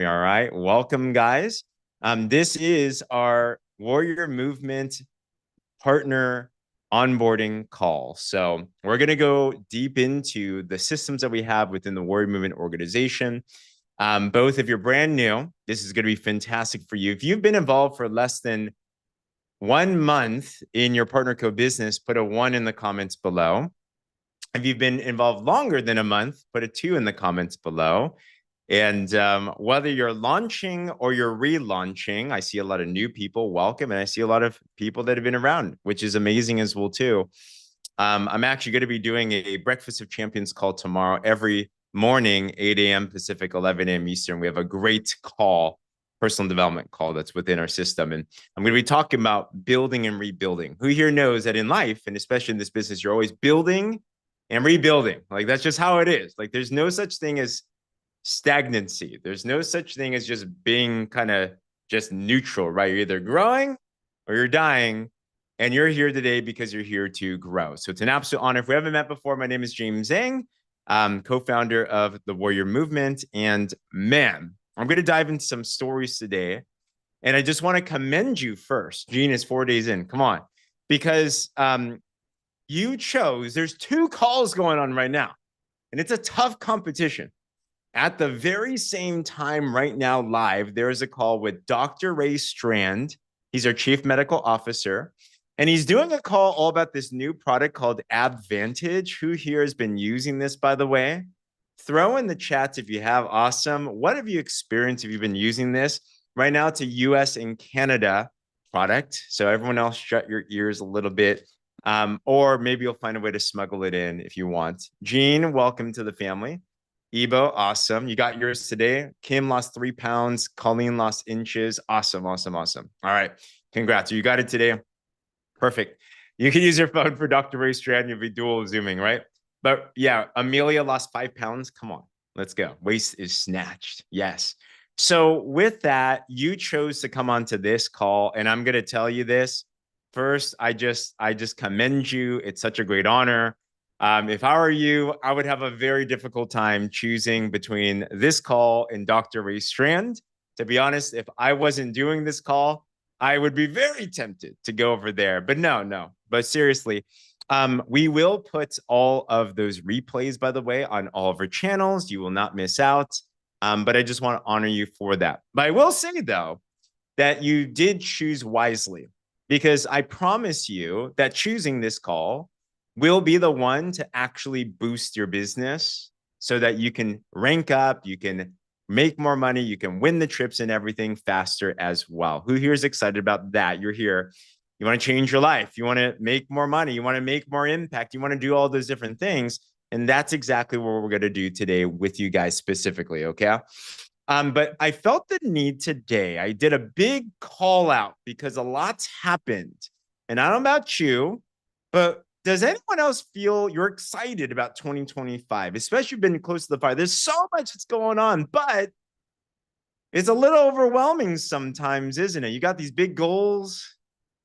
All right. Welcome, guys. This is our Warrior Movement Partner Onboarding call. So we're going to go deep into the systems that we have within the Warrior Movement organization. Both if you're brand new, this is going to be fantastic for you. If you've been involved for less than 1 month in your Partner Co business, put a 1 in the comments below. If you've been involved longer than a month, put a 2 in the comments below. And whether you're launching or you're relaunching, I see a lot of new people. Welcome. And I see a lot of people that have been around, which is amazing as well, too. I'm actually going to be doing a Breakfast of Champions call tomorrow every morning, 8 a.m. Pacific, 11 a.m. Eastern. We have a great call, personal development call that's within our system. And I'm going to be talking about building and rebuilding. Who here knows that in life, and especially in this business, you're always building and rebuilding. Like, that's just how it is. Like, there's no such thing as stagnancy. There's no such thing as just being kind of just neutral, right? You're either growing or you're dying. And you're here today because you're here to grow. So it's an absolute honor. If we haven't met before, my name is Zheng, co-founder of the Warrior Movement. And man, I'm going to dive into some stories today. And I just want to commend you first. Gene is 4 days in. Come on. Because you chose, there's 2 calls going on right now. And it's a tough competition. At the very same time right now live, there is a call with Dr. Ray Strand. He's our Chief Medical Officer. And he's doing a call all about this new product called Advantage. Who here has been using this, by the way? Throw in the chats if you have. Awesome. What have you experienced if you've been using this? Right now, it's a US and Canada product. So everyone else shut your ears a little bit. Or maybe you'll find a way to smuggle it in if you want. Gene, welcome to the family. Ebo, awesome. You got yours today. Kim lost 3 pounds. Colleen lost inches. Awesome, awesome, awesome. All right. Congrats. You got it today. Perfect. You can use your phone for Dr. Ray Strand. You'll be dual zooming, right? But yeah, Amelia lost 5 pounds. Come on, let's go. Waist is snatched. Yes. So with that, you chose to come onto this call, and I'm going to tell you this. First, I just commend you. It's such a great honor. If I were you, I would have a very difficult time choosing between this call and Dr. Ray Strand. To be honest, if I wasn't doing this call, I would be very tempted to go over there. But no. But seriously, we will put all of those replays, by the way, on all of our channels. You will not miss out. But I just want to honor you for that. But I will say, though, that you did choose wisely, because I promise you that choosing this call will be the one to actually boost your business so that you can rank up, you can make more money, you can win the trips and everything faster as well. Who here is excited about that? You're here. You want to change your life. You want to make more money. You want to make more impact. You want to do all those different things. And that's exactly what we're going to do today with you guys specifically, okay? But I felt the need today. I did a big call out because a lot's happened. And I don't know about you, but does anyone else feel you're excited about 2025, especially been close to the fire? There's so much that's going on, but it's a little overwhelming sometimes, isn't it? You got these big goals.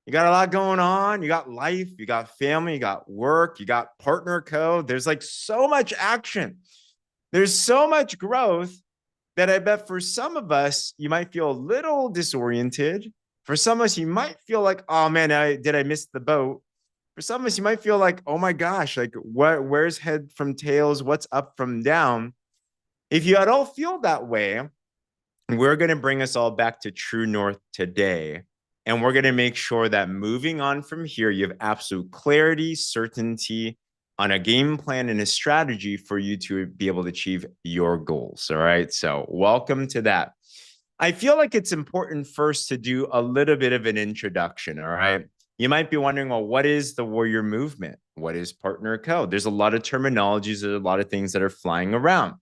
You got a lot going on. You got life, you got family, you got work, you got Partner Co. There's like so much action. There's so much growth that I bet for some of us, you might feel a little disoriented. For some of us, you might feel like, oh man, did I miss the boat? For some of us, you might feel like, oh my gosh, like where's head from tails? What's up from down? If you at all feel that way, we're going to bring us all back to true north today. And we're going to make sure that moving on from here, you have absolute clarity, certainty on a game plan and a strategy for you to be able to achieve your goals. All right. So welcome to that. I feel like it's important first to do a little bit of an introduction. All right. You might be wondering, well, what is the Warrior Movement? What is Partner Co? There's a lot of terminologies. There's a lot of things that are flying around.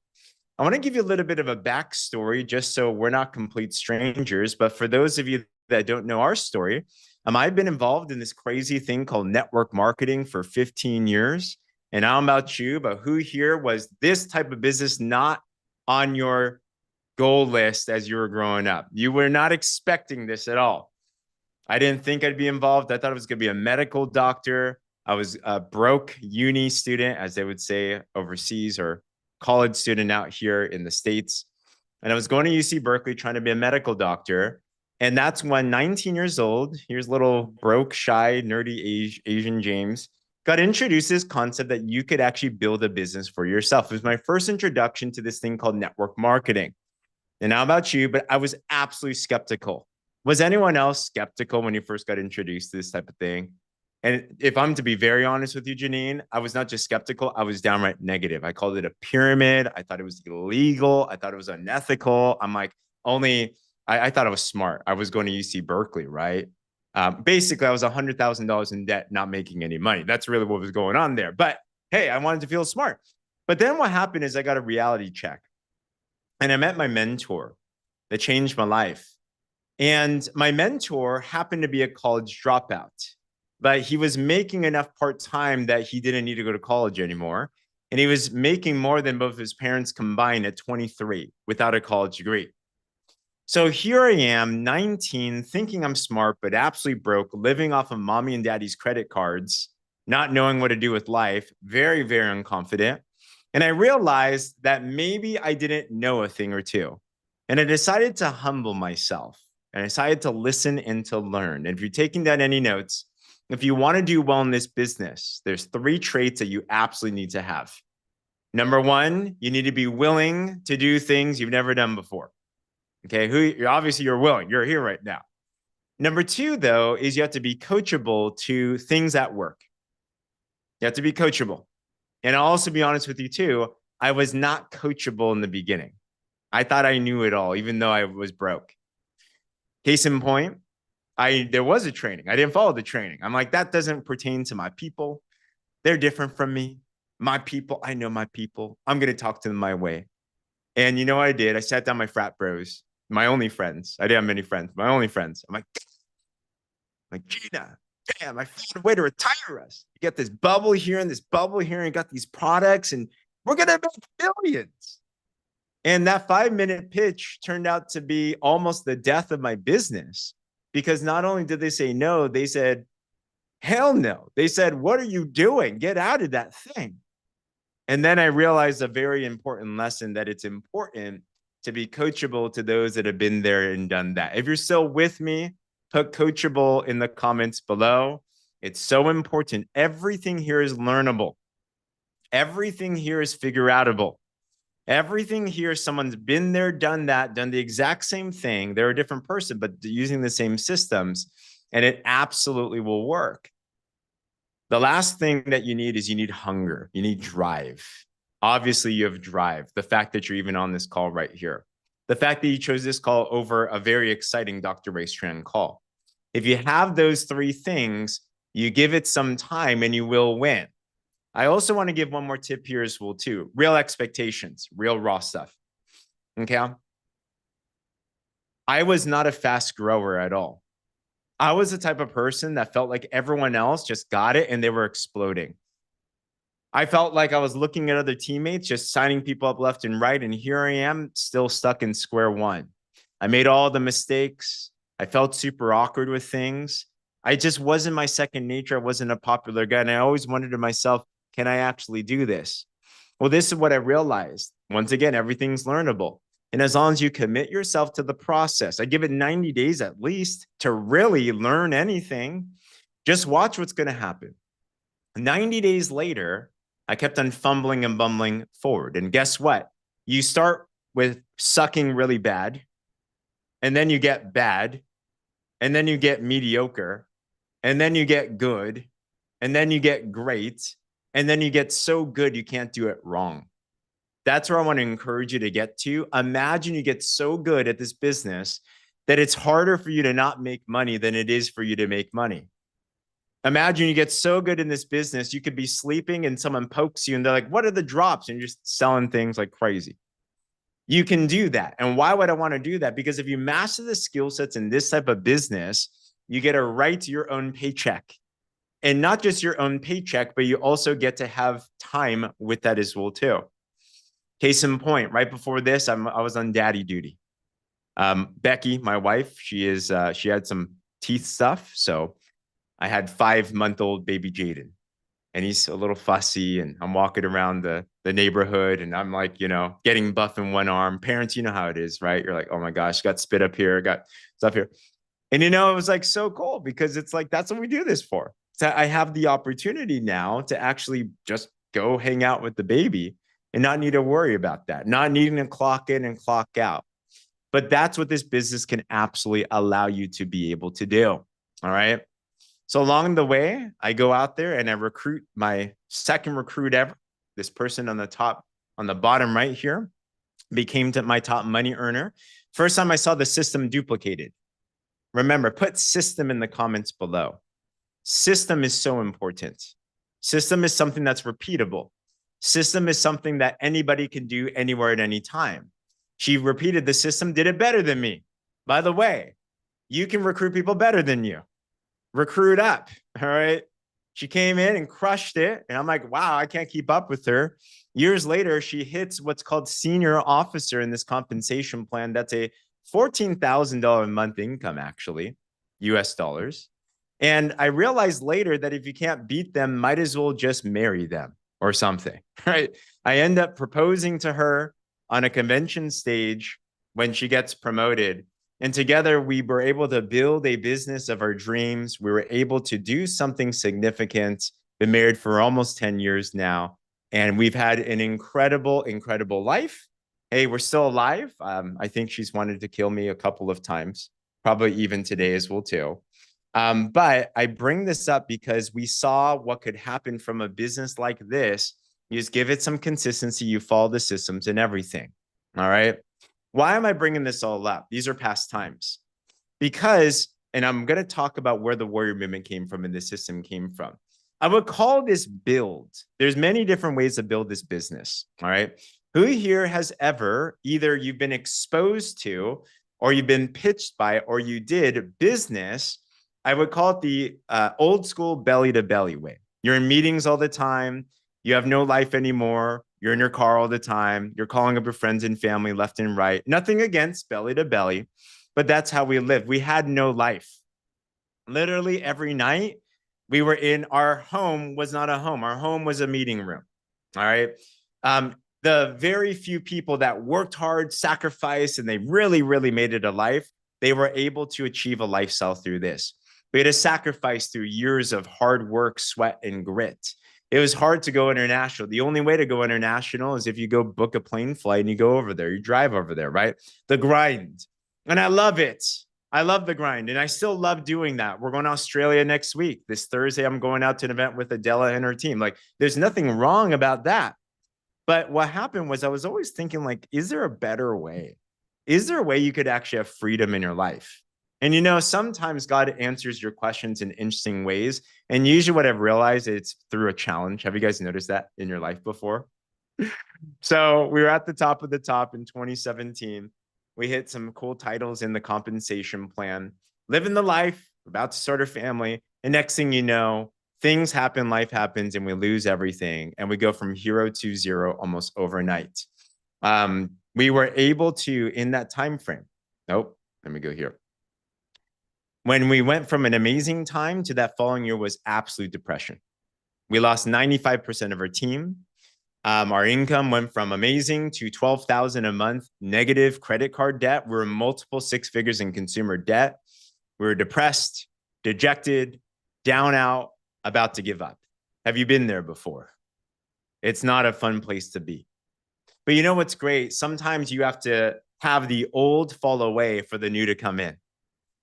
I want to give you a little bit of a backstory just so we're not complete strangers. But for those of you that don't know our story, I've been involved in this crazy thing called network marketing for 15 years. And I don't know about you, but who here was this type of business not on your goal list as you were growing up? You were not expecting this at all. I didn't think I'd be involved. I thought it was going to be a medical doctor. I was a broke uni student, as they would say overseas, or college student out here in the States. and I was going to UC Berkeley trying to be a medical doctor. And that's when 19 years old, here's little broke, shy, nerdy Asian James, got introduced to this concept that you could actually build a business for yourself. It was my first introduction to this thing called network marketing. And how about you? But I was absolutely skeptical. Was anyone else skeptical when you first got introduced to this type of thing? And if I'm to be very honest with you, Janine, I was not just skeptical, I was downright negative. I called it a pyramid. I thought it was illegal. I thought it was unethical. I'm like, I thought I was smart. I was going to UC Berkeley, right? Basically, I was $100,000 in debt, not making any money. That's really what was going on there. But hey, I wanted to feel smart. But then what happened is I got a reality check. And I met my mentor that changed my life. And my mentor happened to be a college dropout, but he was making enough part-time that he didn't need to go to college anymore. And he was making more than both his parents combined at 23 without a college degree. So here I am, 19, thinking I'm smart, but absolutely broke, living off of mommy and daddy's credit cards, not knowing what to do with life, very, very unconfident. And I realized that maybe I didn't know a thing or two. And I decided to humble myself. And I decided to listen and to learn. And if you're taking down any notes, if you want to do well in this business, there's 3 traits that you absolutely need to have. Number 1, you need to be willing to do things you've never done before. Okay, obviously you're willing. You're here right now. Number 2, though, is you have to be coachable to things at work. You have to be coachable. And I'll also be honest with you too, I was not coachable in the beginning. I thought I knew it all, even though I was broke. Case in point, there was a training. I didn't follow the training. I'm like, that doesn't pertain to my people. They're different from me. My people, I know my people. I'm going to talk to them my way. And you know what I did? I sat down my frat bros, my only friends. I didn't have many friends, my only friends. I'm like, Gina, damn, I found a way to retire us. You get this bubble here and this bubble here, and you got these products, and we're going to make billions. And that 5-minute pitch turned out to be almost the death of my business, because not only did they say no, they said, hell no. They said, what are you doing? Get out of that thing. And then I realized a very important lesson, that it's important to be coachable to those that have been there and done that. If you're still with me, put coachable in the comments below. It's so important. Everything here is learnable. Everything here is figure outable. Everything here, someone's been there, done that, done the exact same thing. They're a different person, but using the same systems, and it absolutely will work. The last thing that you need is you need hunger. You need drive. Obviously, you have drive. The fact that you're even on this call right here. The fact that you chose this call over a very exciting Dr. Ray Strand call. If you have those 3 things, you give it some time and you will win. I also want to give one more tip here as well, too. Real expectations, real raw stuff. Okay. I was not a fast grower at all. I was the type of person that felt like everyone else just got it and they were exploding. I felt like I was looking at other teammates, just signing people up left and right. And here I am, still stuck in square one. I made all the mistakes. I felt super awkward with things. I just wasn't my second nature. I wasn't a popular guy. And I always wondered to myself, can I actually do this? Well, this is what I realized. Once again, everything's learnable. And as long as you commit yourself to the process, I give it 90 days at least to really learn anything. Just watch what's going to happen. 90 days later, I kept on fumbling and bumbling forward. And guess what? You start with sucking really bad, and then you get bad, and then you get mediocre, and then you get good, and then you get great, and then you get so good you can't do it wrong. That's where I want to encourage you to get to. Imagine you get so good at this business that it's harder for you to not make money than it is for you to make money. Imagine you get so good in this business, you could be sleeping and someone pokes you and they're like, what are the drops? And you're just selling things like crazy. You can do that. And why would I want to do that? Because if you master the skill sets in this type of business, you get to write your own paycheck. And not just your own paycheck, but you also get to have time with that as well too. Case in point, right before this, I was on daddy duty. Becky, my wife, she had some teeth stuff. So I had 5-month-old baby Jaden, and he's a little fussy, and I'm walking around the the neighborhood, and I'm like, getting buff in one arm. Parents, you know how it is, right? You're like, oh my gosh, got spit up here, got stuff here. And it was like so cool because it's like, that's what we do this for. So I have the opportunity now to actually just go hang out with the baby and not need to worry about that, not needing to clock in and clock out. But that's what this business can absolutely allow you to be able to do. All right. So along the way, I go out there and I recruit my second recruit ever. This person on the bottom right here became my top money earner. First time I saw the system duplicated. Remember, put system in the comments below. System is so important. System is something that's repeatable. System is something that anybody can do anywhere at any time. She repeated the system, did it better than me. By the way, you can recruit people better than you. Recruit up, all right? She came in and crushed it. And I'm like, wow, I can't keep up with her. Years later, she hits what's called senior officer in this compensation plan. That's a $14,000 a month income, actually, US dollars. And I realized later that if you can't beat them, might as well just marry them or something, right? I end up proposing to her on a convention stage when she gets promoted. And together we were able to build a business of our dreams. We were able to do something significant, been married for almost 10 years now. And we've had an incredible, incredible life. Hey, we're still alive. I think she's wanted to kill me a couple of times, probably even today as well too. But I bring this up because we saw what could happen from a business like this. You just give it some consistency, you follow the systems and everything. All right. Why am I bringing this all up? These are past times. Because, and I'm going to talk about where the warrior movement came from and the system came from. I would call this build. There's many different ways to build this business. All right. Who here has ever, either you've been exposed to, or you've been pitched by, or you did business? I would call it the old school belly to belly way. You're in meetings all the time. You have no life anymore. You're in your car all the time. You're calling up your friends and family left and right. Nothing against belly to belly, but that's how we lived. We had no life. Literally every night we were in our home was not a home. Our home was a meeting room. All right. The very few people that worked hard, sacrificed, and they really, really made it a life, they were able to achieve a lifestyle through this. We had to sacrifice through years of hard work, sweat, and grit. It was hard to go international. The only way to go international is if you go book a plane flight and you go over there, you drive over there, right? The grind. And I love it. I love the grind. And I still love doing that. We're going to Australia next week. This Thursday, I'm going out to an event with Adela and her team. Like, there's nothing wrong about that. But what happened was I was always thinking, like, is there a better way? Is there a way you could actually have freedom in your life? And sometimes God answers your questions in interesting ways. And usually what I've realized, it's through a challenge. Have you guys noticed that in your life before? So we were at the top of the top in 2017. We hit some cool titles in the compensation plan, living the life, about to start a family. And next thing you know, things happen, life happens, and we lose everything. And we go from hero to zero almost overnight. We were able to, in that time frame, nope, let me go here. When we went from an amazing time to that following year was absolute depression. We lost 95% of our team. Our income went from amazing to $12,000 a month, negative credit card debt. We were multiple six figures in consumer debt. We were depressed, dejected, down out, about to give up. Have you been there before? It's not a fun place to be. But you know what's great? Sometimes you have to have the old fall away for the new to come in.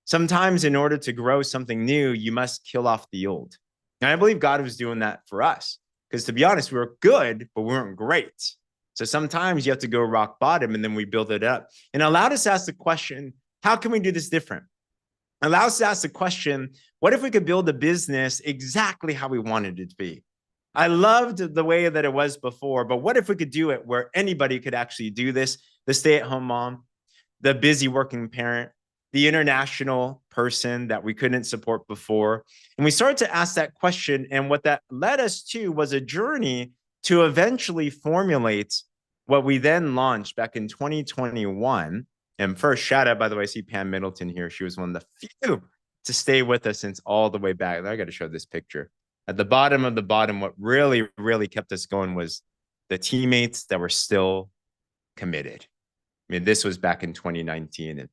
Sometimes in order to grow something new, you must kill off the old. And I believe God was doing that for us. Because to be honest, we were good, but we weren't great. So sometimes you have to go rock bottom and then we build it up. And allowed us to ask the question, how can we do this different? Allow us to ask the question, what if we could build a business exactly how we wanted it to be? I loved the way that it was before, but what if we could do it where anybody could actually do this? The stay-at-home mom, the busy working parent, the international person that we couldn't support before. And we started to ask that question. And what that led us to was a journey to eventually formulate what we then launched back in 2021. And first, shout out, by the way, I see Pam Middleton here. She was one of the few to stay with us since all the way back. I got to show this picture. At the bottom of the bottom, what really, really kept us going was the teammates that were still committed. I mean, this was back in 2019, and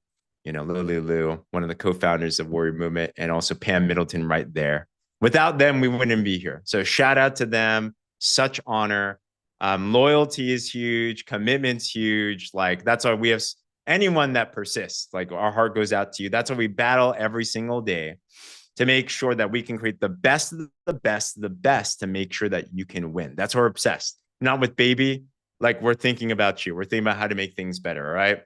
Lulu, one of the co-founders of Warrior Movement, and also Pam Middleton right there. Without them, we wouldn't be here. So shout out to them. Such honor. Loyalty is huge. Commitment's huge. Like, that's why we have anyone that persists. Like, our heart goes out to you. That's why we battle every single day to make sure that we can create the best of the best of the best to make sure that you can win. That's why we're obsessed. Not with baby. Like, we're thinking about you. We're thinking about how to make things better. All right.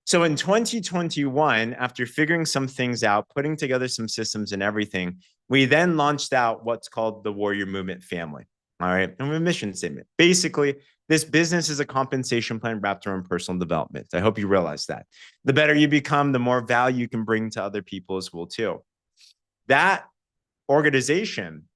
So in 2021, after figuring some things out, putting together some systems and everything, we then launched out what's called the Warrior Movement family. All right. And we have a mission statement. Basically, this business is a compensation plan wrapped around personal development. I hope you realize that. The better you become, the more value you can bring to other people as well, too. That organization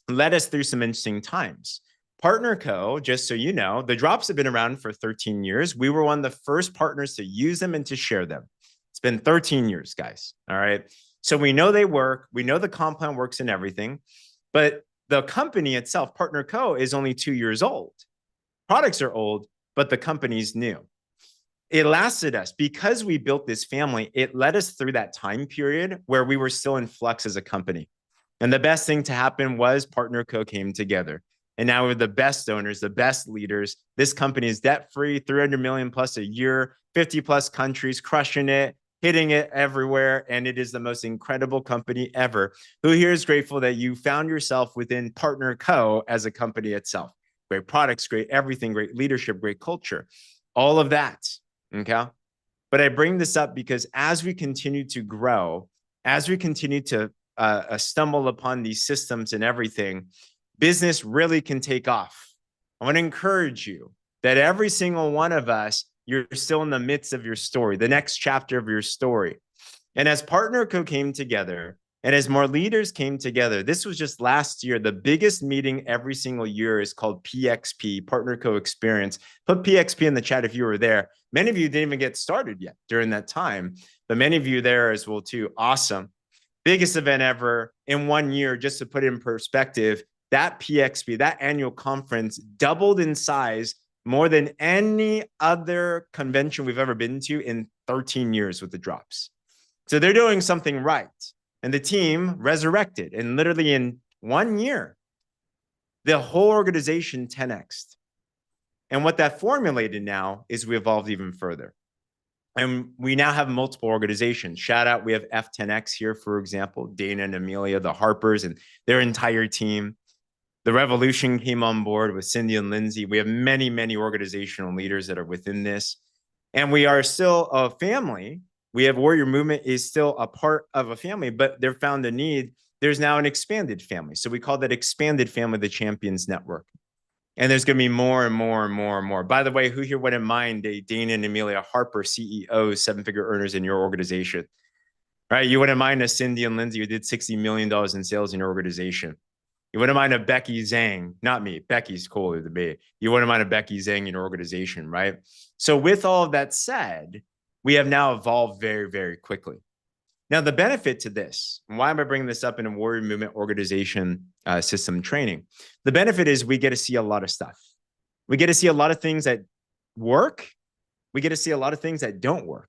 led us through some interesting times. Partner Co., just so you know, the drops have been around for 13 years. We were one of the first partners to use them and to share them. It's been 13 years, guys. All right. So we know they work. We know the comp plan works and everything. But the company itself, Partner Co., is only 2 years old. Products are old, but the company's new. It lasted us because we built this family. It led us through that time period where we were still in flux as a company. And the best thing to happen was Partner Co. came together. And now we're the best owners, the best leaders. This company is debt-free, 300 million plus a year, 50 plus countries, crushing it, hitting it everywhere. And it is the most incredible company ever. Who here is grateful that you found yourself within Partner Co. as a company itself? Great products, great everything, great leadership, great culture, all of that. Okay. But I bring this up because as we continue to grow, as we continue to stumble upon these systems and everything, business really can take off. I want to encourage you that every single one of us, you're still in the midst of your story, the next chapter of your story. And as Partner Co. came together, and as more leaders came together, this was just last year. The biggest meeting every single year is called PXP, Partner Co. Experience. Put PXP in the chat if you were there. Many of you didn't even get started yet during that time, but many of you there as well too. Awesome. Biggest event ever in 1 year. Just to put it in perspective, that PXP, that annual conference, doubled in size more than any other convention we've ever been to in 13 years with the drops. So they're doing something right. And the team resurrected. And literally in 1 year, the whole organization 10x'd. And what that formulated now is we evolved even further. And we now have multiple organizations. Shout out, we have F10X here, for example, Dana and Amelia, the Harpers, and their entire team. The Revolution came on board with Cindy and Lindsay. We have many, many organizational leaders that are within this. And we are still a family. We have Warrior Movement is still a part of a family, but they're found a need. There's now an expanded family. So we call that expanded family the Champions Network. And there's going to be more and more and more and more. By the way, who here wouldn't mind a Dana and Amelia Harper, CEOs, seven-figure earners in your organization? Right? You wouldn't mind a Cindy and Lindsay who did $60 million in sales in your organization. You wouldn't mind a Becky Zheng, not me. Becky's cooler than me. You wouldn't mind a Becky Zheng in your organization, right? So with all of that said, we have now evolved very, very quickly. Now, the benefit to this, and why am I bringing this up in a Warrior Movement organization system training? The benefit is we get to see a lot of stuff. We get to see a lot of things that work. We get to see a lot of things that don't work.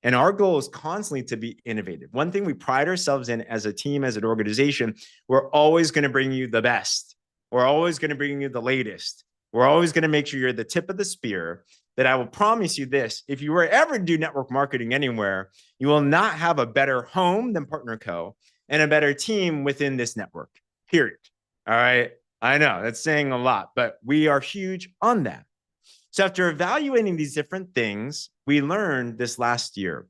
And our goal is constantly to be innovative. One thing we pride ourselves in as a team, as an organization, we're always going to bring you the best. We're always going to bring you the latest. We're always going to make sure you're the tip of the spear. That I will promise you this, if you were ever to do network marketing anywhere, you will not have a better home than Partner Co. and a better team within this network, period. All right. I know that's saying a lot, but we are huge on that. So after evaluating these different things, we learned this last year,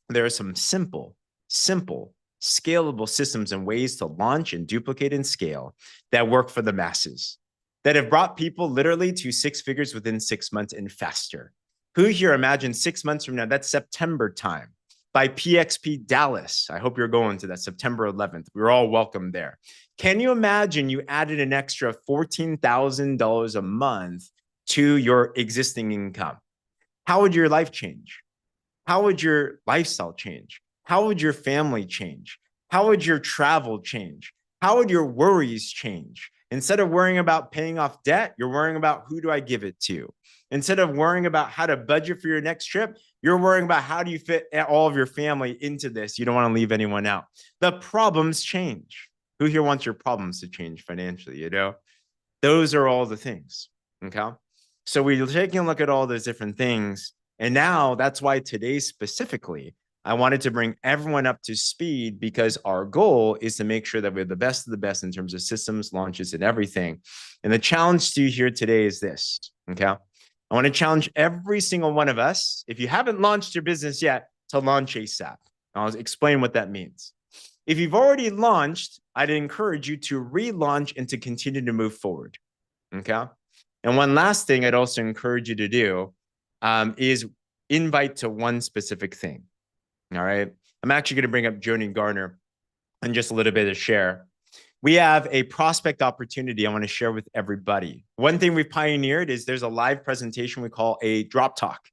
there are some simple, scalable systems and ways to launch and duplicate and scale that work for the masses, that have brought people literally to 6 figures within 6 months and faster. Who here imagine 6 months from now, that's September time, by PXP Dallas. I hope you're going to that September 11th. We're all welcome there. Can you imagine you added an extra $14,000 a month to your existing income? How would your life change? How would your lifestyle change? How would your family change? How would your travel change? How would your worries change? Instead of worrying about paying off debt, you're worrying about who do I give it to? Instead of worrying about how to budget for your next trip, you're worrying about how do you fit all of your family into this? You don't want to leave anyone out. The problems change. Who here wants your problems to change financially? You know, those are all the things. Okay. So we're taking a look at all those different things. And now that's why today specifically, I wanted to bring everyone up to speed because our goal is to make sure that we're the best of the best in terms of systems, launches, and everything. And the challenge to you here today is this. Okay. I want to challenge every single one of us, if you haven't launched your business yet, to launch ASAP. I'll explain what that means. If you've already launched, I'd encourage you to relaunch and to continue to move forward. Okay. And one last thing I'd also encourage you to do is invite to one specific thing. All right. I'm actually going to bring up Joni Garner in just a little bit to share. We have a prospect opportunity I want to share with everybody. One thing we've pioneered is there's a live presentation we call a drop talk.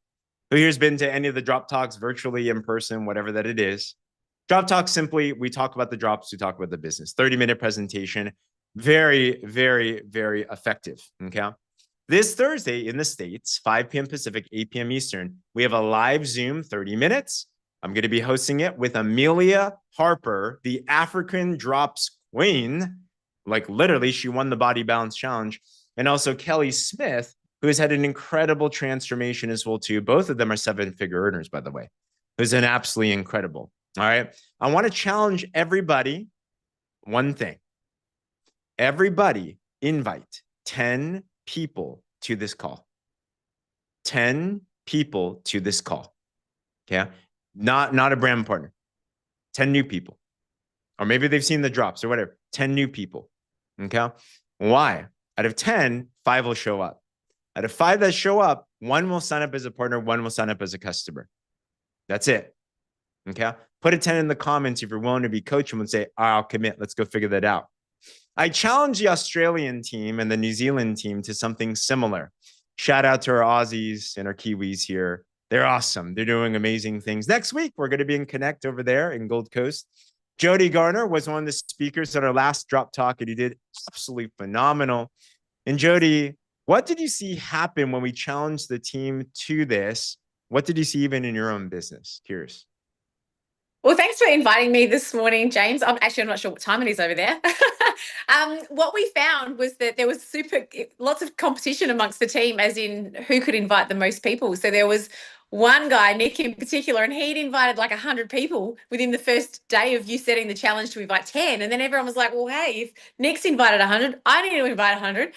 Who here's been to any of the drop talks virtually, in person, whatever that it is? Drop talk, simply, we talk about the drops, we talk about the business. 30-minute presentation. Very, very, very effective. Okay. This Thursday in the States, 5 p.m. Pacific, 8 p.m. Eastern, we have a live Zoom 30 minutes. I'm going to be hosting it with Amelia Harper, the African Drops Queen. Like literally, she won the Body Balance Challenge. And also Kelly Smith, who has had an incredible transformation as well, too. Both of them are 7-figure earners, by the way. Who's an absolutely incredible. All right. I want to challenge everybody one thing. Everybody invite 10 people to this call. 10 people to this call. Okay. Not a brand partner. 10 new people. Or maybe they've seen the drops or whatever. 10 new people. Okay. Why? Out of 10, 5 will show up. Out of 5 that show up, 1 will sign up as a partner, 1 will sign up as a customer. That's it. Okay. Put a 10 in the comments if you're willing to be coachable and say, I'll commit. Let's go figure that out. I challenge the Australian team and the New Zealand team to something similar. Shout out to our Aussies and our Kiwis here. They're awesome. They're doing amazing things. Next week, we're going to be in Connect over there in Gold Coast. Jody Garner was one of the speakers at our last drop talk, and he did absolutely phenomenal. And Jody, what did you see happen when we challenged the team to this? What did you see even in your own business? Curious. Well, thanks for inviting me this morning, James. I'm not sure what time it is over there. What we found was that there was lots of competition amongst the team, as in who could invite the most people. So there was one guy, Nick in particular, and he'd invited like 100 people within the first day of you setting the challenge to invite 10. And then everyone was like, well, hey, if Nick's invited 100, I need to invite 100.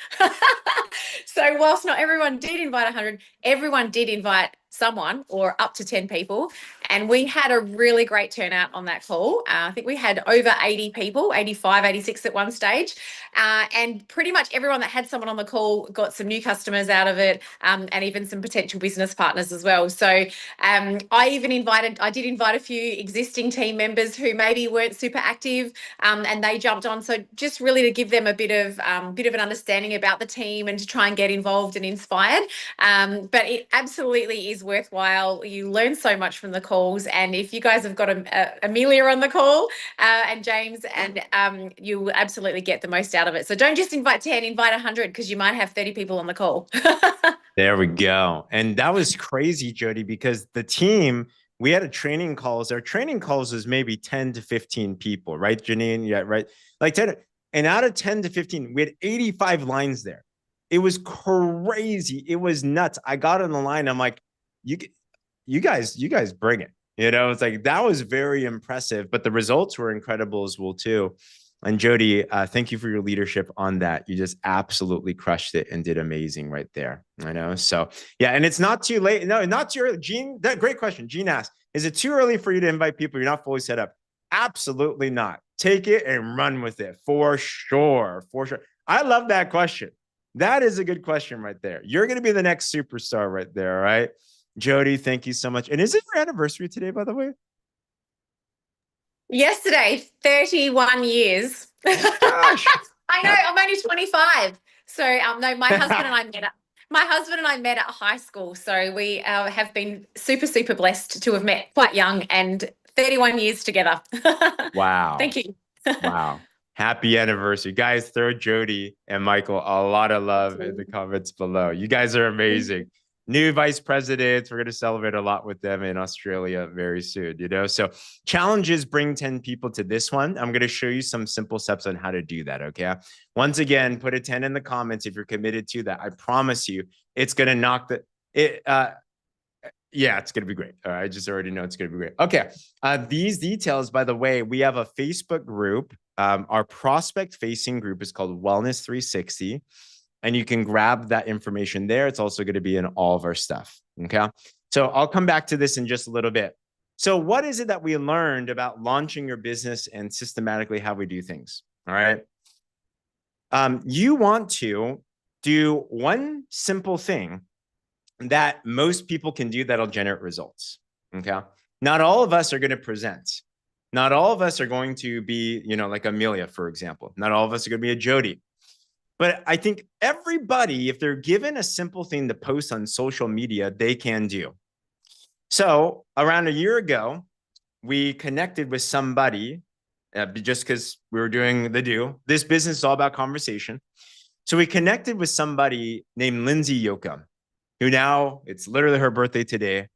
So whilst not everyone did invite 100, everyone did invite someone or up to 10 people. And we had a really great turnout on that call. I think we had over 80 people, 85, 86 at one stage. And pretty much everyone that had someone on the call got some new customers out of it, and even some potential business partners as well. So I did invite a few existing team members who maybe weren't super active, and they jumped on. So just really to give them a bit of an understanding about the team and to try and get involved and inspired. But it absolutely is worthwhile. You learn so much from the calls, and if you guys have got Amelia on the call and James, and you will absolutely get the most out of it. So don't just invite 10, invite 100, because you might have 30 people on the call. There we go. And that was crazy, Jody, because the team, we had a training calls. Our training calls was maybe 10 to 15 people, right, Janine? Yeah, right. Like 10. And out of 10 to 15, we had 85 lines there. It was crazy. It was nuts. I got on the line. I'm like, you guys bring it. You know, it's like, that was very impressive, but the results were incredible as well, too. And Jody, thank you for your leadership on that. You just absolutely crushed it and did amazing right there. I know. So yeah, and it's not too late. No, not too early. Gene, that great question. Gene asked, is it too early for you to invite people you're not fully set up? Absolutely not. Take it and run with it for sure. For sure. I love that question. That is a good question right there. You're going to be the next superstar right there. All right. Jody, thank you so much. And is it your anniversary today, by the way? Yesterday, 31 years. Gosh. I know, I'm only 25. So no, my husband and I met at high school. So we have been super, super blessed to have met quite young, and 31 years together. Wow. Thank you. Wow. Happy anniversary. Guys, throw Jody and Michael a lot of love in the comments below. You guys are amazing. New vice presidents. We're going to celebrate a lot with them in Australia very soon, you know? So challenges bring 10 people to this one. I'm going to show you some simple steps on how to do that, okay? Once again, put a 10 in the comments if you're committed to that. I promise you, it's going to knock yeah, it's going to be great. I just already know it's going to be great. Okay. These details, by the way, we have a Facebook group. Our prospect facing group is called Wellness 360. And you can grab that information there. It's also going to be in all of our stuff. Okay. So I'll come back to this in just a little bit. So what is it that we learned about launching your business and systematically how we do things? All right. You want to do one simple thing that most people can do that'll generate results. Okay. Not all of us are going to present. Not all of us are going to be, you know, like Amelia, for example. Not all of us are going to be a Jody. But I think everybody, if they're given a simple thing to post on social media, they can do. So around a year ago, we connected with somebody just because we were doing the do. This business is all about conversation. So we connected with somebody named Lindsay Yoka, who now it's literally her birthday today.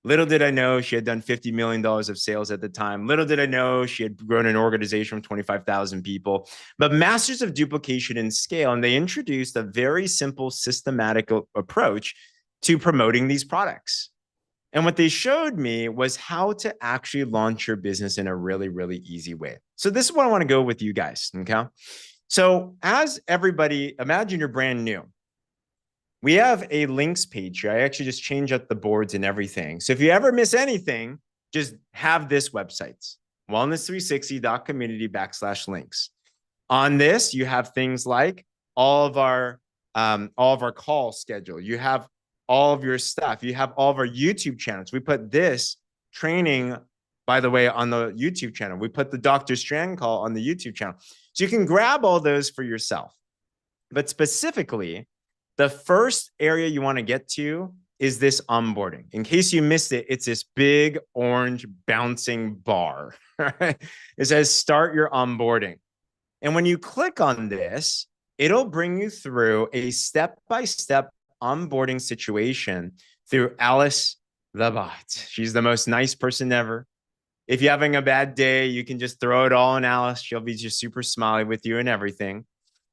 Little did I know she had done $50 million of sales at the time. Little did I know she had grown an organization from 25,000 people, but masters of duplication and scale. And they introduced a very simple, systematic approach to promoting these products. And what they showed me was how to actually launch your business in a really, really easy way. So this is what I want to go with you guys. Okay. So as everybody, imagine you're brand new. We have a links page here. I actually just change up the boards and everything. So if you ever miss anything, just have this website, wellness360.community/links. On this, you have things like all of our call schedule. You have all of your stuff. You have all of our YouTube channels. We put this training, by the way, on the YouTube channel. We put the Dr. Strand call on the YouTube channel. So you can grab all those for yourself. But specifically, the first area you want to get to is this onboarding. In case you missed it, it's this big orange bouncing bar. Right? It says start your onboarding. And when you click on this, it'll bring you through a step-by-step onboarding situation through Alice the bot. She's the most nice person ever. If you're having a bad day, you can just throw it all on Alice. She'll be just super smiley with you and everything.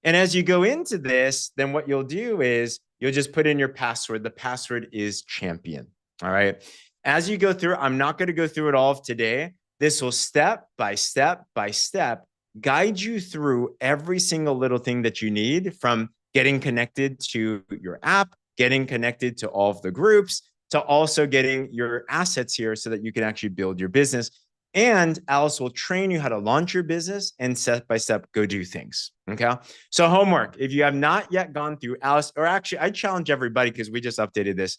And as you go into this, then what you'll do is you'll just put in your password. The password is champion. All right. As you go through, I'm not going to go through it all today. This will step by step by step guide you through every single little thing that you need, from getting connected to your app, getting connected to all of the groups, to also getting your assets here so that you can actually build your business. And Alice will train you how to launch your business and step by step go do things. Okay. So homework, if you have not yet gone through Alice, or actually I challenge everybody because we just updated this.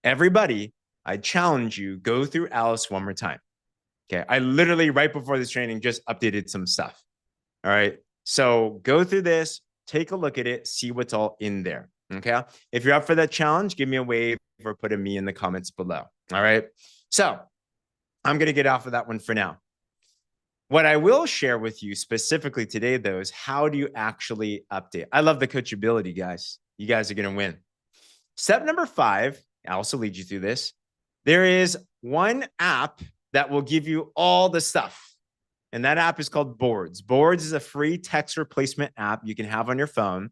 Everybody, I challenge you, go through Alice one more time. Okay. I literally right before this training just updated some stuff. All right. So go through this, take a look at it, see what's all in there. Okay. If you're up for that challenge, give me a wave or put a me in the comments below. All right. So I'm going to get off of that one for now. What I will share with you specifically today, though, is how do you actually update? I love the coachability, guys. You guys are going to win. Step number 5, I'll also lead you through this. There is one app that will give you all the stuff. And that app is called Boards. Boards is a free text replacement app you can have on your phone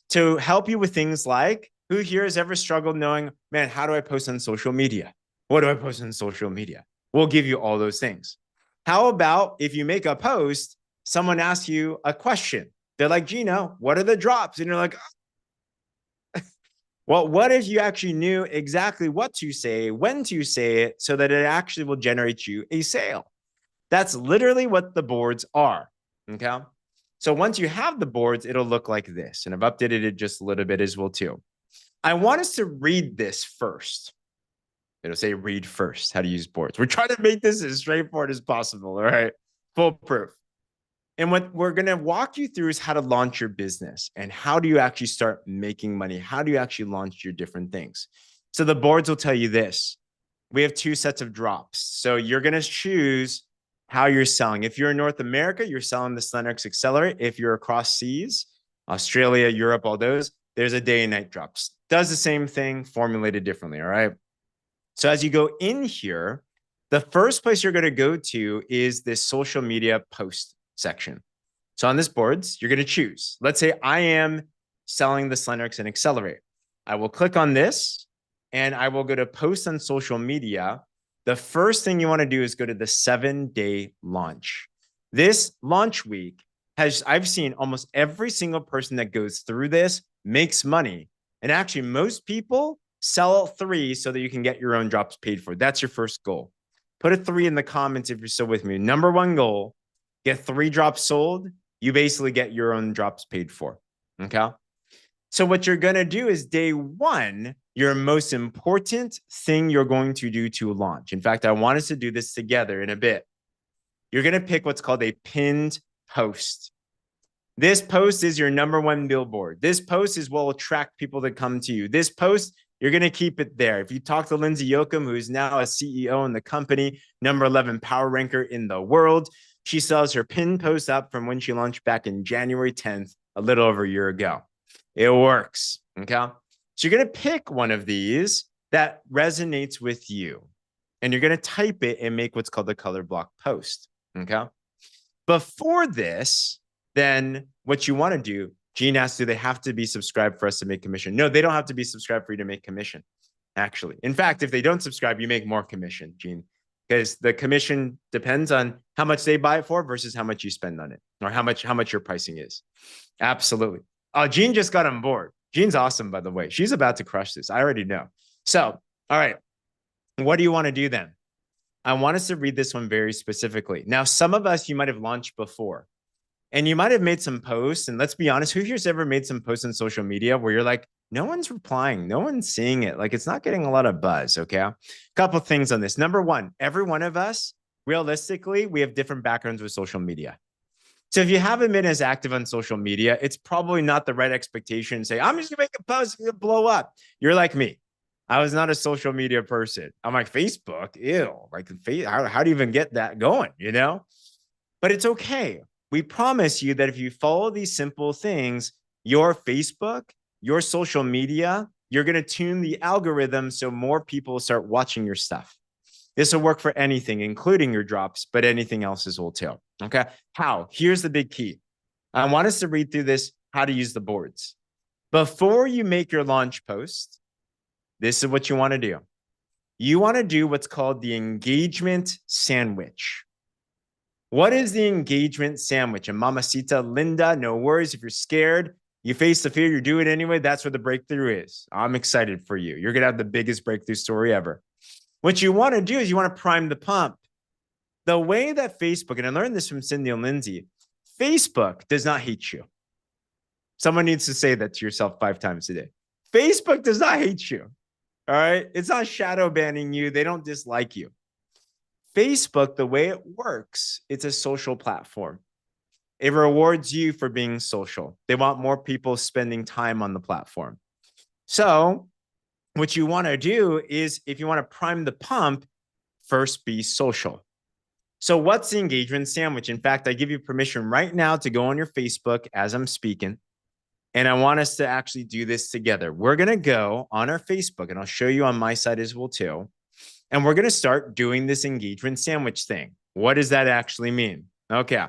to help you with things like, who here has ever struggled knowing, man, how do I post on social media? What do I post on social media? We'll give you all those things. How about if you make a post, someone asks you a question. They're like, Gino, what are the drops? And you're like, well, what if you actually knew exactly what to say, when to say it, so that it actually will generate you a sale? That's literally what the boards are. Okay. So once you have the boards, it'll look like this. And I've updated it just a little bit as well, too. I want us to read this first. It'll say read first, how to use boards. We're trying to make this as straightforward as possible. All right. Foolproof. And what we're going to walk you through is how to launch your business and how do you actually start making money? How do you actually launch your different things? So the boards will tell you this. We have 2 sets of drops. So you're going to choose how you're selling. If you're in North America, you're selling the Slenderx Accelerate. If you're across seas, Australia, Europe, all those, there's a day and night drops. Does the same thing, formulated differently, all right? So as you go in here, the first place you're going to go to is this social media post section. So on this boards, you're going to choose. Let's say I am selling the Slenderx and Accelerate. I will click on this and I will go to post on social media. The first thing you want to do is go to the 7-day launch. This launch week I've seen almost every single person that goes through this makes money. And actually, most people sell 3 so that you can get your own drops paid for. That's your first goal. Put a 3 in the comments if you're still with me. Number 1 goal, get 3 drops sold. You basically get your own drops paid for. Okay. So what you're going to do is day 1, your most important thing you're going to do to launch. In fact, I want us to do this together in a bit. You're going to pick what's called a pinned post. This post is your number 1 billboard. This post is what will attract people to come to you. This post, you're going to keep it there. If you talk to Lindsay Yoakum, who's now a CEO in the company, number 11 power ranker in the world, she sells her pinned post up from when she launched back in January 10th, a little over a year ago. It works, okay? So you're going to pick one of these that resonates with you, and you're going to type it and make what's called the color block post, okay? Before this, then what you want to do, Gene asked, do they have to be subscribed for us to make commission? No, they don't have to be subscribed for you to make commission, actually. In fact, if they don't subscribe, you make more commission, Gene, because the commission depends on how much they buy it for versus how much you spend on it, or how much your pricing is. Absolutely. Jean just got on board. Jean's awesome, by the way. She's about to crush this. I already know. So, all right. What do you want to do then? I want us to read this one very specifically. Now, some of us, you might have launched before, and you might have made some posts. And let's be honest, who here's ever made some posts on social media where you're like, no one's replying, no one's seeing it. Like, it's not getting a lot of buzz, okay? A couple things on this. Number 1, every one of us, realistically, we have different backgrounds with social media. So if you haven't been as active on social media, it's probably not the right expectation to say, I'm just gonna make a post, it's gonna blow up. You're like me. I was not a social media person. I'm like, Facebook, ew. Like, how do you even get that going, you know? But it's okay. We promise you that if you follow these simple things, your Facebook, your social media, you're gonna tune the algorithm so more people start watching your stuff. This will work for anything, including your drops, but anything else as well too. Okay. How? Here's the big key. I want us to read through this, how to use the boards. Before you make your launch post, this is what you want to do. You want to do what's called the engagement sandwich. What is the engagement sandwich? And Mamacita Linda, no worries. If you're scared, you face the fear, you do it anyway. That's where the breakthrough is. I'm excited for you. You're going to have the biggest breakthrough story ever. What you want to do is you want to prime the pump. The way that Facebook, and I learned this from Cindy and Lindsay, Facebook does not hate you. Someone needs to say that to yourself 5 times a day. Facebook does not hate you. All right. It's not shadow banning you. They don't dislike you. Facebook, the way it works, it's a social platform. It rewards you for being social. They want more people spending time on the platform. So what you want to do is, if you want to prime the pump, first be social. So what's the engagement sandwich? In fact, I give you permission right now to go on your Facebook as I'm speaking. And I want us to actually do this together. We're going to go on our Facebook, and I'll show you on my side as well too. And we're going to start doing this engagement sandwich thing. What does that actually mean? Okay.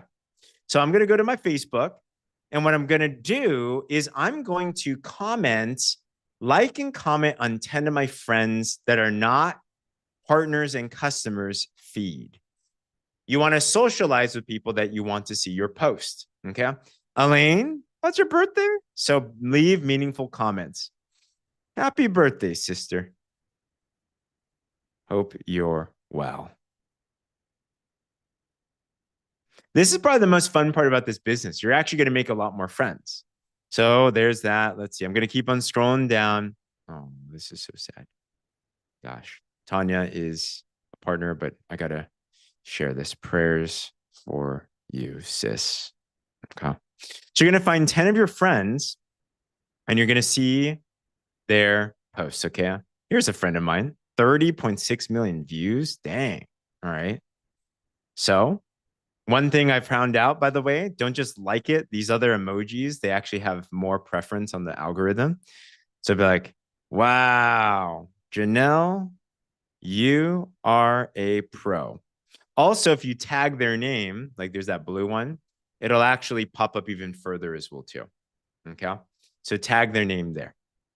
So I'm going to go to my Facebook. And what I'm going to do is I'm going to like and comment on 10 of my friends that are not partners and customers feed. You want to socialize with people that you want to see your post. Okay. Elaine, what's your birthday? So leave meaningful comments. Happy birthday, sister. Hope you're well. This is probably the most fun part about this business. You're actually going to make a lot more friends. So there's that. Let's see. I'm going to keep on scrolling down. Oh, this is so sad. Gosh, Tanya is a partner, but I got to share this. Prayers for you, sis. Okay. So you're going to find 10 of your friends and you're going to see their posts. Okay. Here's a friend of mine, 30.6 million views. Dang. All right. So One thing I found out, by the way, don't just like it. These other emojis, they actually have more preference on the algorithm. So be like, wow, Janelle, you are a pro. Also, if you tag their name, like there's that blue one, it'll actually pop up even further as well too. Okay. So tag their name there.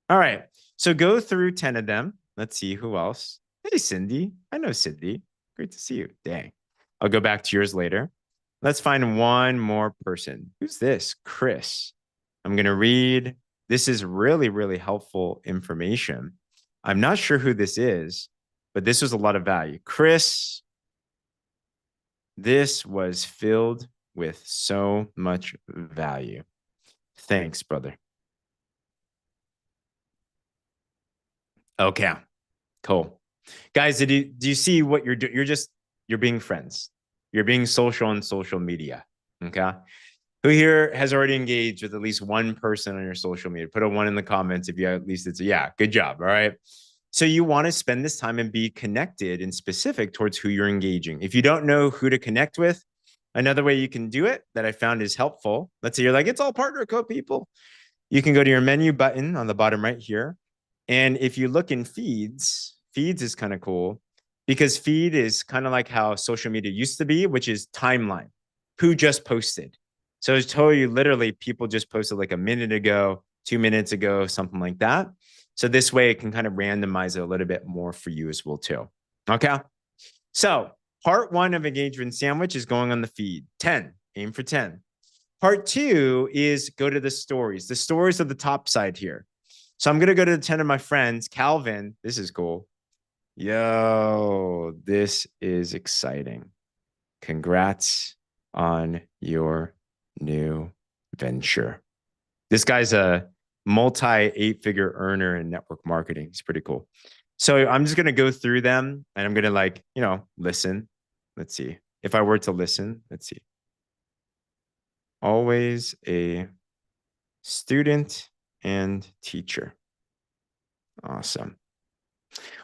All right. So go through 10 of them. Let's see who else. Hey, Cindy. I know Cindy. Great to see you. Dang. I'll go back to yours later. Let's find one more person. Who's this? Chris. I'm going to read. This is really, really helpful information. I'm not sure who this is, but this was a lot of value. Chris, this was filled with so much value. Thanks, brother. Okay, cool. Guys, do you see what you're doing? You're being friends. You're being social on social media. Okay. Who here has already engaged with at least one person on your social media? Put a one in the comments if you at least it's a yeah, good job. All right. So you want to spend this time and be connected and specific towards who you're engaging. If you don't know who to connect with, another way you can do it that I found is helpful. Let's say you're like, it's all partner code people. You can go to your menu button on the bottom right here. And if you look in feeds, feeds is kind of cool because feed is kind of like how social media used to be, which is timeline. Who just posted? So it's totally literally people just posted like a minute ago, 2 minutes ago, something like that. So this way it can kind of randomize it a little bit more for you as well too. Okay. So part one of engagement sandwich is going on the feed. 10, aim for 10. Part two is go to the stories. The stories are the top side here. So I'm going to go to the 10 of my friends. Calvin, this is cool. Yo, this is exciting. Congrats on your new venture. This guy's a multi 8-figure earner in network marketing. He's pretty cool. So I'm just going to go through them and I'm going to listen. Let's see. If I were to listen, let's see. Always a student and teacher. Awesome.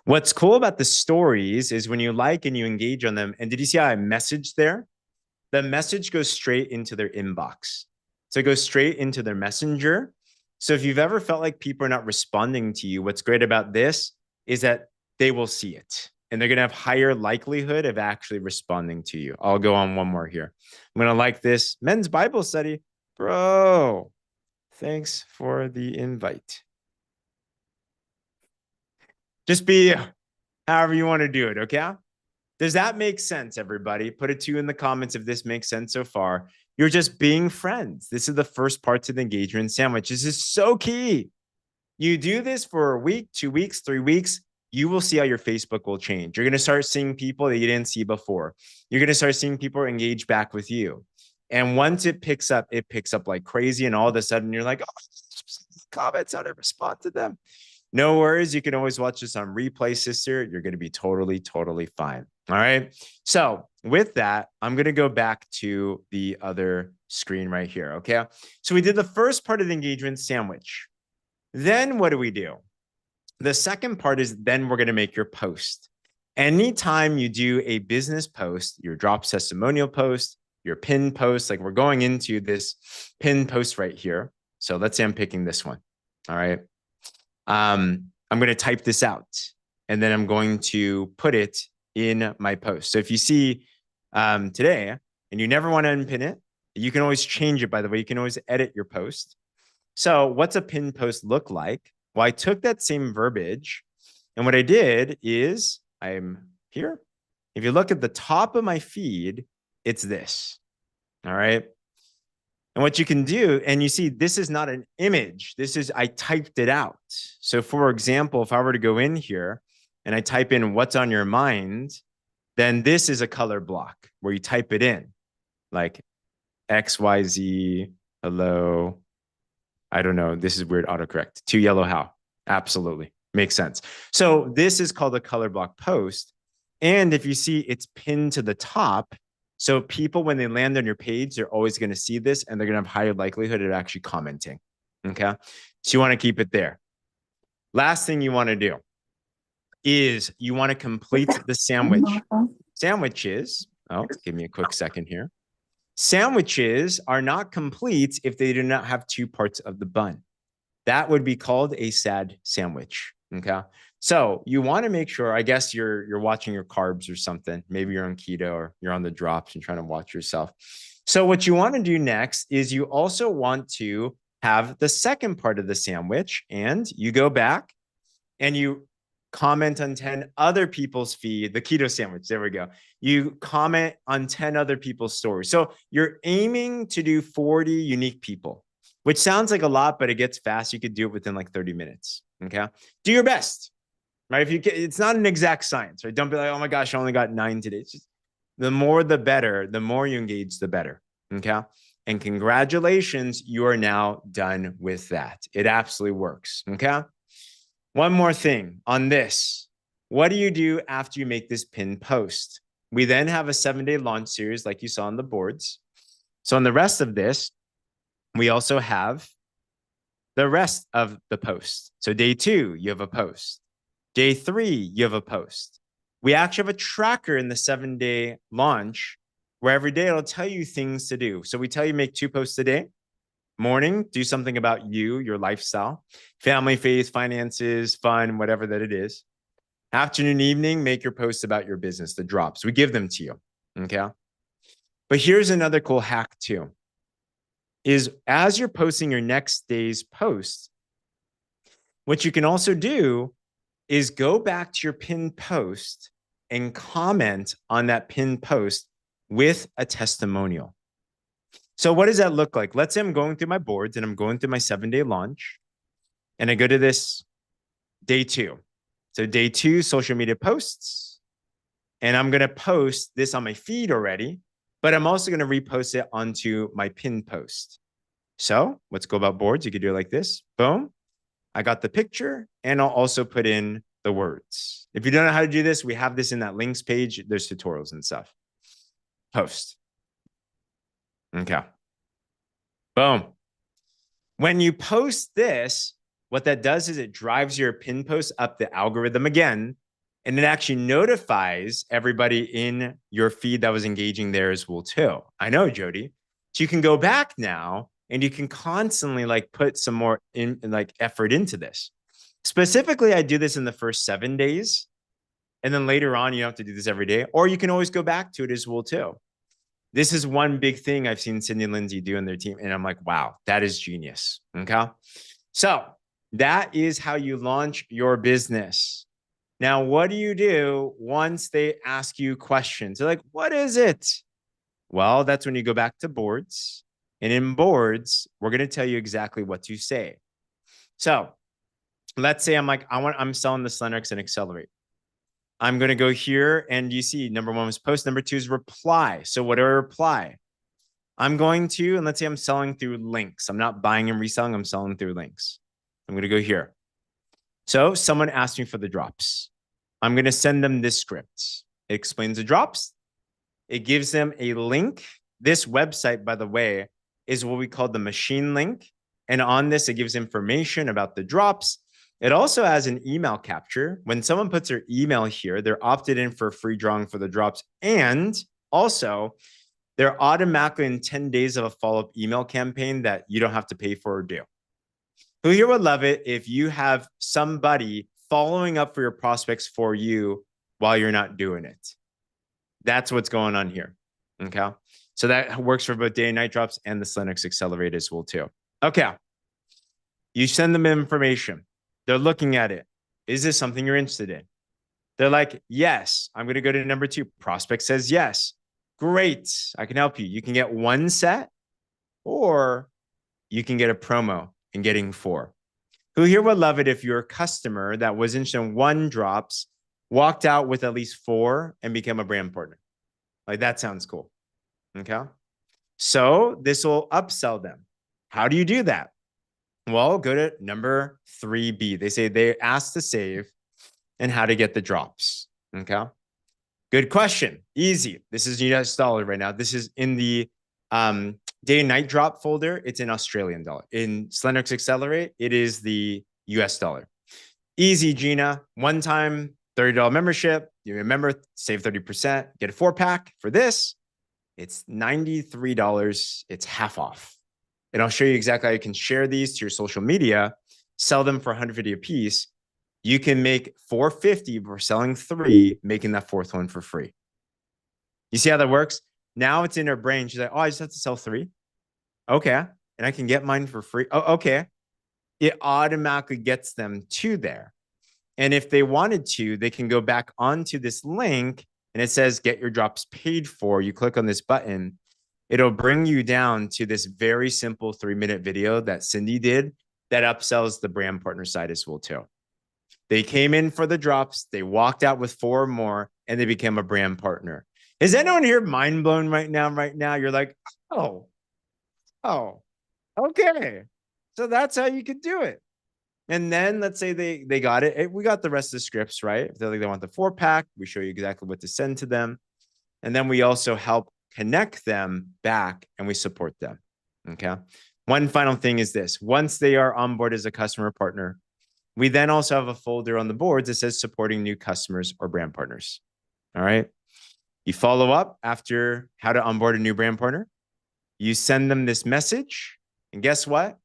What's cool about the stories is when you like and you engage on them. And did you see how I messaged there? The message goes straight into their inbox. So it goes straight into their messenger. So if you've ever felt like people are not responding to you, what's great about this is that they will see it and they're going to have higher likelihood of actually responding to you. I'll go on one more here. I'm going to like this men's Bible study. Bro, thanks for the invite. Just be however you want to do it, okay? Does that make sense, everybody? Put a 2 in the comments if this makes sense so far. You're just being friends. This is the first part to the engagement sandwich. This is so key. You do this for a week, 2 weeks, 3 weeks, you will see how your Facebook will change. You're going to start seeing people that you didn't see before. You're going to start seeing people engage back with you. And once it picks up like crazy. And all of a sudden you're like, oh, comments, how to respond to them. No worries. You can always watch this on replay, sister. You're going to be totally, totally fine. All right. So with that, I'm going to go back to the other screen right here. Okay. So we did the first part of the engagement sandwich. Then what do we do? The second part is then we're going to make your post. Anytime you do a business post, your drop testimonial post, your pin post, like we're going into this pin post right here. So let's say I'm picking this one. All right. I'm going to type this out and then I'm going to put it in my post. So if you see today and you never want to unpin it, you can always change it, by the way. You can always edit your post. So what's a pin post look like? Well, I took that same verbiage and what I did is I'm here. If you look at the top of my feed, it's this. All right. And what you can do, and you see, this is not an image. This is, I typed it out. So for example, if I were to go in here and I type in what's on your mind, then this is a color block where you type it in like XYZ, hello. I don't know. This is weird autocorrect. To yellow how? Absolutely. Makes sense. So this is called a color block post. And if you see it's pinned to the top, so people, when they land on your page, they're always going to see this and they're going to have higher likelihood of actually commenting. Okay. So you want to keep it there. Last thing you want to do is you want to complete the sandwich. Sandwiches. Oh, give me a quick second here. Sandwiches are not complete if they do not have two parts of the bun. That would be called a sad sandwich. Okay. So you want to make sure, I guess you're watching your carbs or something. Maybe you're on keto or you're on the drops and trying to watch yourself. So what you want to do next is you also want to have the second part of the sandwich, and you go back and you comment on 10 other people's feed, the keto sandwich. There we go. You comment on 10 other people's stories. So you're aiming to do 40 unique people, which sounds like a lot, but it gets fast. You could do it within like 30 minutes. Okay. Do your best, right? If you can, it's not an exact science, right? Don't be like, oh my gosh, I only got 9 today. It's just the more, the better. The more you engage, the better. Okay. And congratulations, you are now done with that. It absolutely works. Okay. One more thing on this. What do you do after you make this pinned post? We then have a 7-day launch series like you saw on the boards. So on the rest of this, we also have the rest of the post. So day 2, you have a post. Day 3, you have a post. We actually have a tracker in the 7-day launch where every day it'll tell you things to do. So we tell you make 2 posts a day. Morning, do something about you, your lifestyle, family, faith, finances, fun, whatever that it is. Afternoon, evening, make your posts about your business, the drops. We give them to you. Okay. But here's another cool hack too, is as you're posting your next day's post, what you can also do is go back to your pinned post and comment on that pinned post with a testimonial. So what does that look like? Let's say I'm going through my boards and I'm going through my 7-day launch, and I go to this day 2. So day 2, social media posts, and I'm going to post this on my feed already, but I'm also going to repost it onto my pinned post. So let's go about boards. You could do it like this. Boom. I got the picture, and I'll also put in the words. If you don't know how to do this, we have this in that links page. There's tutorials and stuff. Post. Okay. Boom. When you post this, what that does is it drives your pin post up the algorithm again, and it actually notifies everybody in your feed that was engaging there as well too. I know, Jody. So you can go back now and you can constantly like put some more in like effort into this. Specifically, I do this in the first 7 days. And then later on, you don't have to do this every day, or you can always go back to it as well too. This is one big thing I've seen Cindy and Lindsay do in their team. And I'm like, wow, that is genius. Okay. So that is how you launch your business. Now, what do you do once they ask you questions? They're like, what is it? Well, that's when you go back to boards. And in boards, we're going to tell you exactly what to say. So let's say I'm like, I'm selling the Slenderx and Accelerate. I'm going to go here, and you see number 1 was post. Number 2 is reply. So what do I reply? I'm going to, and let's say I'm selling through links. I'm not buying and reselling. I'm selling through links. I'm going to go here. So someone asked me for the drops. I'm going to send them this script. It explains the drops. It gives them a link. This website, by the way, is what we call the machine link. And on this, it gives information about the drops. It also has an email capture. When someone puts their email here, they're opted in for a free drawing for the drops. And also, they're automatically in 10 days of a follow-up email campaign that you don't have to pay for or do. Who here would love it if you have somebody following up for your prospects for you while you're not doing it? That's what's going on here. Okay. So that works for both day and night drops and the Slenderx Accelerate as well too. Okay. You send them information. They're looking at it. Is this something you're interested in? They're like, yes. I'm going to go to number 2. Prospect says yes. Great. I can help you. You can get 1 set, or you can get a promo and getting 4. Who here would love it if your customer that was interested in 1 drops walked out with at least 4 and became a brand partner? Like, that sounds cool. Okay. So this will upsell them. How do you do that? Well, go to number 3B. They say they asked to save and how to get the drops. Okay. Good question. Easy. This is US dollar right now. This is in the day and night drop folder. It's in Australian dollar. In Slenderx Accelerate, it is the US dollar. Easy, Gina. One time $30 membership. You remember, save 30%, get a 4-pack for this. It's $93. It's half off. And I'll show you exactly how you can share these to your social media, sell them for 150 a piece. You can make 450 for selling 3, making that 4th one for free. You see how that works? Now it's in her brain. She's like, oh, I just have to sell 3. Okay. And I can get mine for free. Oh, okay. It automatically gets them to there. And if they wanted to, they can go back onto this link and it says, get your drops paid for. You click on this button. It'll bring you down to this very simple 3-minute video that Cindy did that upsells the brand partner side as well too. They came in for the drops. They walked out with 4 more and they became a brand partner. Is anyone here mind blown right now? Right now, you're like, oh, okay. So that's how you could do it. And then let's say they got it. We got the rest of the scripts, right? If they're like, they want the 4-pack, we show you exactly what to send to them. And then we also help connect them back and we support them. Okay. One final thing is this. Once they are on board as a customer partner, we then also have a folder on the boards that says supporting new customers or brand partners. All right. You follow up after how to onboard a new brand partner. You send them this message. And guess what?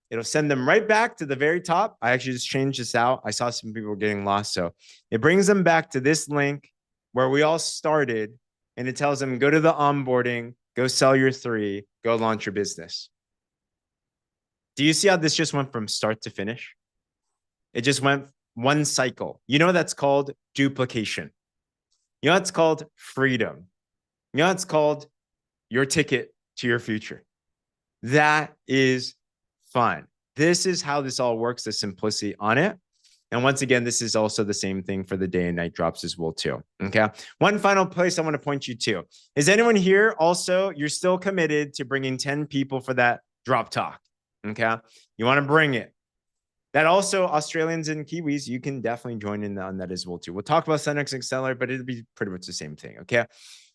It'll send them right back to the very top. I actually just changed this out. I saw some people getting lost. So it brings them back to this link where we all started. And it tells them, go to the onboarding, go sell your 3, go launch your business. Do you see how this just went from start to finish? It just went one cycle. You know, that's called duplication. You know, it's called freedom. You know, it's called your ticket to your future. That is fun. This is how this all works, the simplicity on it. And once again, this is also the same thing for the day and night drops as well too. Okay. One final place I want to point you to. Is anyone here also, you're still committed to bringing 10 people for that drop talk? Okay. You want to bring it. That also, Australians and Kiwis, you can definitely join in on that as well too. We'll talk about Senex Accelerate, but it'll be pretty much the same thing. Okay.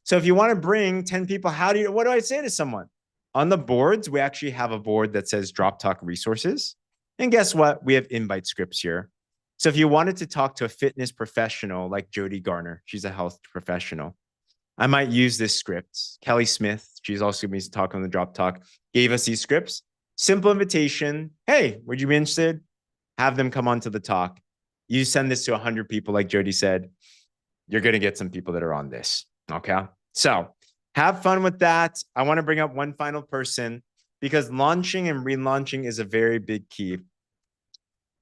So if you want to bring 10 people, what do I say to someone? On the boards, we actually have a board that says drop talk resources. And guess what? We have invite scripts here. So if you wanted to talk to a fitness professional like Jody Garner, she's a health professional, I might use this script. Kelly Smith, she's also going to be talking on the drop talk, gave us these scripts. Simple invitation. Hey, would you be interested? Have them come on to the talk. You send this to 100 people, like Jody said, you're going to get some people that are on this. Okay. So have fun with that. I want to bring up one final person because launching and relaunching is a very big key.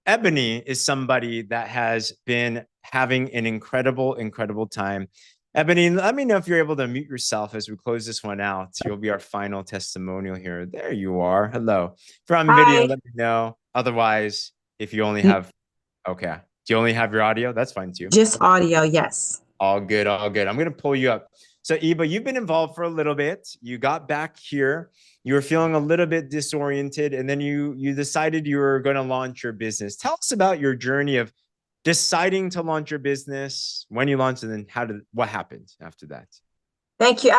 Ebony is somebody that has been having an incredible time. Ebony, let me know if you're able to mute yourself as we close this one out. You'll be our final testimonial here. There you are. Hello. If you're on video, let me know. Otherwise, if you only have, okay. Do you only have your audio? That's fine too. Just audio, yes. All good, all good. I'm going to pull you up. So Eba, you've been involved for a little bit. You got back here. You were feeling a little bit disoriented, and then you decided you were going to launch your business. Tell us about your journey of deciding to launch your business, when you launched, and then what happened after that. Thank you.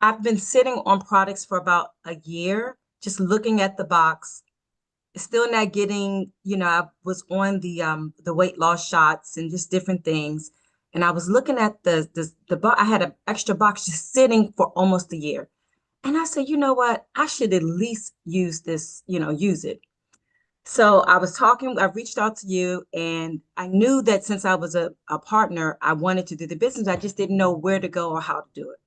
I've been sitting on products for about a year, just looking at the box, still not getting, I was on the weight loss shots and just different things. And I was looking at the box. I had an extra box just sitting for almost a year. And I said, you know what? I should at least use this, use it. So I reached out to you, and I knew that since I was a partner, I wanted to do the business. I just didn't know where to go or how to do it.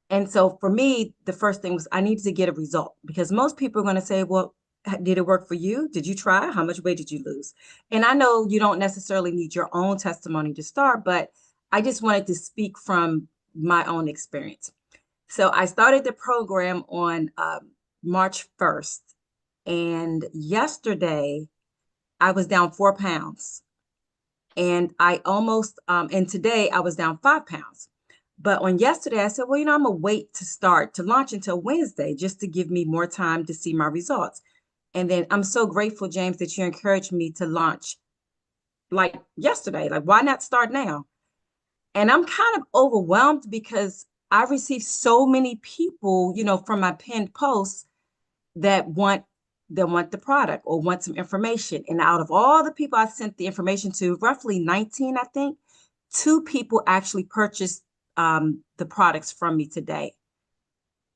And so for me, the first thing was I needed to get a result, because most people are going to say, well, did it work for you? Did you try? How much weight did you lose? And I know you don't necessarily need your own testimony to start, but I just wanted to speak from my own experience. So I started the program on March 1st. And yesterday I was down 4 pounds. And and today I was down 5 pounds. But on yesterday, I said, well, I'm going to wait to launch until Wednesday, just to give me more time to see my results. And then I'm so grateful, James, that you encouraged me to launch like yesterday. Like, why not start now? And I'm kind of overwhelmed because I received so many people, from my pinned posts that want the product or want some information. And out of all the people I sent the information to, roughly 19, I think, 2 people actually purchased the products from me today.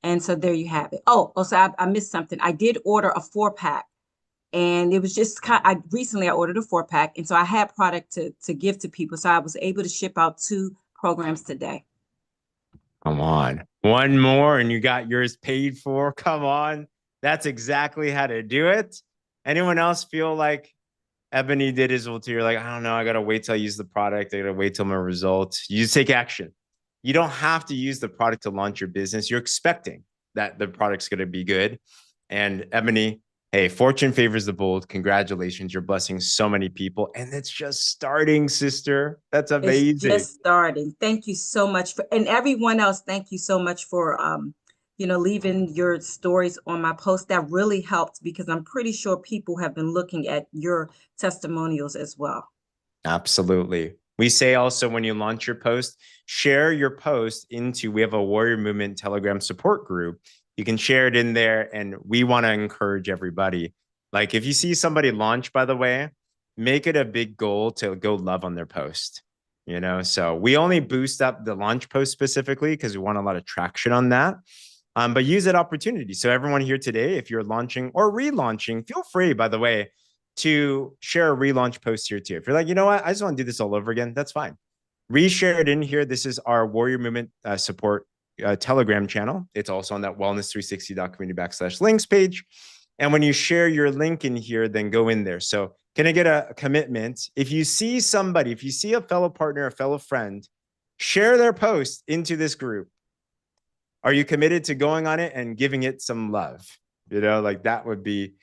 And so there you have it. Oh, also I missed something. I did order a 4-pack, and it was just recently I ordered a 4-pack, and so I had product to give to people. So I was able to ship out 2 programs today. Come on. One more and you got yours paid for. Come on. That's exactly how to do it. Anyone else feel like Ebony did as well too? You're like, I don't know. I got to wait till I use the product. I got to wait till my results. You just take action. You don't have to use the product to launch your business. You're expecting that the product's going to be good. And Ebony, hey, fortune favors the bold. Congratulations. You're blessing so many people. And it's just starting, sister. That's amazing. It's just starting. Thank you so much and everyone else, thank you so much for leaving your stories on my post. That really helped because I'm pretty sure people have been looking at your testimonials as well. Absolutely. We say also when you launch your post, share your post we have a Warrior Movement Telegram support group. You can share it in there, and we want to encourage everybody. Like if you see somebody launch, by the way, make it a big goal to go love on their post. So we only boost up the launch post specifically because we want a lot of traction on that. But use that opportunity. So everyone here today, if you're launching or relaunching, feel free, by the way, to share a relaunch post here too. If you're like, you know what, I just want to do this all over again, that's fine. Reshare it in here. This is our Warrior Movement support Telegram channel. It's also on that wellness360.community/links page. And when you share your link in here, then go in there. So can I get a commitment? If you see somebody, if you see a fellow partner, a fellow friend, share their post into this group. Are you committed to going on it and giving it some love? Like that would be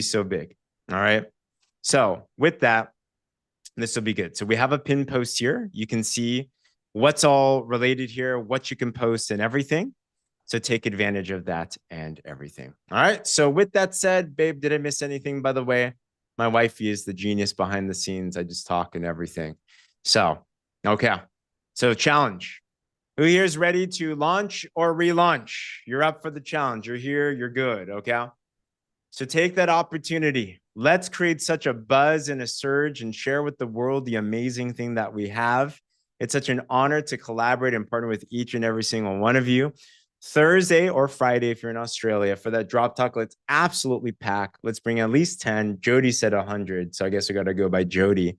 so big. All right. So with that, this will be good. So we have a pin post here. You can see what's all related here, what you can post and everything. So take advantage of that and everything. All right. So with that said, babe, did I miss anything, by the way? My wifey is the genius behind the scenes. I just talk and everything. So, okay. So challenge. Who here is ready to launch or relaunch? You're up for the challenge. You're here. You're good. Okay. So take that opportunity. Let's create such a buzz and a surge and share with the world the amazing thing that we have. It's such an honor to collaborate and partner with each and every single one of you. Thursday or Friday, if you're in Australia, for that drop talk, let's absolutely pack. Let's bring at least 10. Jody said 100. So I guess we got to go by Jody.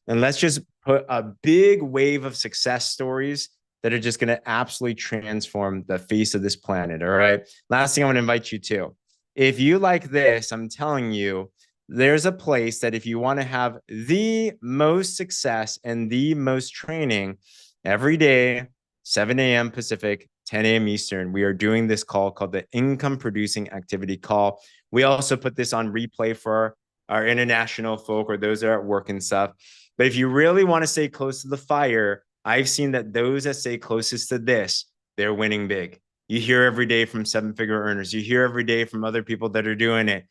And let's just put a big wave of success stories that are just going to absolutely transform the face of this planet. All right. Last thing I want to invite you to. If you like this, I'm telling you, there's a place that if you want to have the most success and the most training every day, 7 a.m. Pacific, 10 a.m. Eastern, we are doing this call called the Income Producing Activity Call. We also put this on replay for our international folk or those that are at work and stuff. But if you really want to stay close to the fire, I've seen that those that stay closest to this, they're winning big. You hear every day from 7-figure earners. You hear every day from other people that are doing it.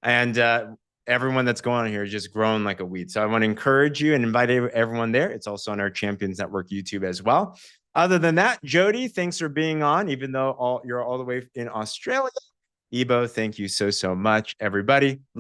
And everyone that's going on here is just growing like a weed. So I want to encourage you and invite everyone there. It's also on our Champions Network YouTube as well. Other than that, Jody, thanks for being on, even though you're all the way in Australia. Ebo, thank you so much, everybody. Love